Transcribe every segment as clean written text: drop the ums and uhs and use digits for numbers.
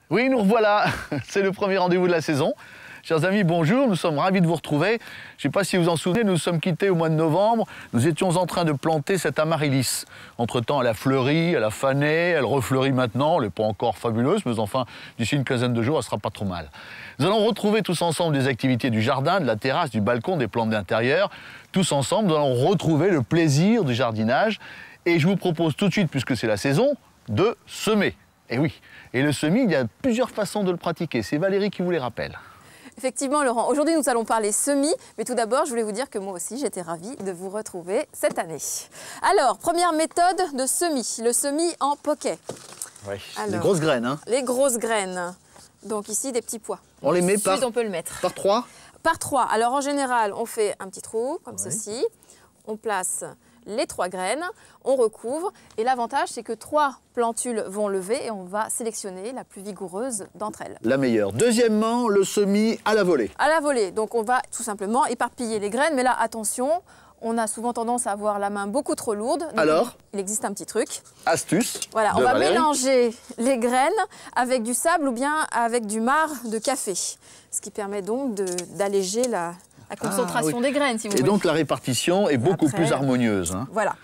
Oui, nous revoilà. C'est le premier rendez-vous de la saison. Chers amis, bonjour, nous sommes ravis de vous retrouver. Je ne sais pas si vous en souvenez, nous nous sommes quittés au mois de novembre. Nous étions en train de planter cette amaryllis. Entre-temps, elle a fleuri, elle a fané, elle refleurit maintenant. Elle n'est pas encore fabuleuse, mais enfin, d'ici une quinzaine de jours, elle sera pas trop mal. Nous allons retrouver tous ensemble des activités du jardin, de la terrasse, du balcon, des plantes d'intérieur. Tous ensemble, nous allons retrouver le plaisir du jardinage. Et je vous propose tout de suite, puisque c'est la saison, de semer. Et oui, et le semis, il y a plusieurs façons de le pratiquer. C'est Valérie qui vous les rappelle. Effectivement, Laurent, aujourd'hui nous allons parler semis, mais tout d'abord je voulais vous dire que moi aussi j'étais ravie de vous retrouver cette année. Alors, première méthode de semis, le semis en poquet. Oui, les grosses graines. Hein. Les grosses graines, donc ici des petits pois. On les met par, on peut le mettre. Par 3 ? Par 3. Alors en général, on fait un petit trou comme ceci, on place les 3 graines, on recouvre et l'avantage c'est que 3 plantules vont lever et on va sélectionner la plus vigoureuse d'entre elles. La meilleure. Deuxièmement, le semis à la volée. À la volée, donc on va tout simplement éparpiller les graines, mais là attention, on a souvent tendance à avoir la main beaucoup trop lourde. Alors, il existe un petit truc. Astuce. Voilà, on va mélanger les graines avec du sable ou bien avec du marc de café, ce qui permet donc d'alléger la concentration des graines, si vous voulez. Et donc la répartition est beaucoup plus harmonieuse. Hein. Voilà.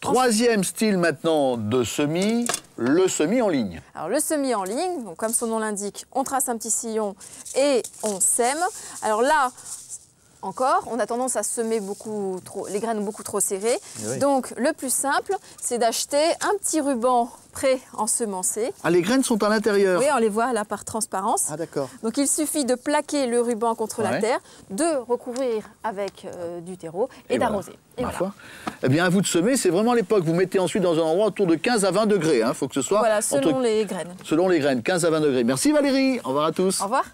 Troisième style maintenant de semis, le semis en ligne. Alors le semis en ligne, donc comme son nom l'indique, on trace un petit sillon et on sème. Alors là, encore, on a tendance à semer les graines beaucoup trop serrées. Oui. Donc le plus simple, c'est d'acheter un petit ruban pré-ensemencé. Ah, les graines sont à l'intérieur? Oui, on les voit là par transparence. Ah, d'accord. Donc il suffit de plaquer le ruban contre la terre, de recouvrir avec du terreau et d'arroser. Voilà. Voilà. Eh bien, à vous de semer, c'est vraiment l'époque. Vous mettez ensuite dans un endroit autour de 15 à 20 degrés. Il faut que ce soit... Voilà, selon les graines. Selon les graines, 15 à 20 degrés. Merci Valérie, au revoir à tous. Au revoir.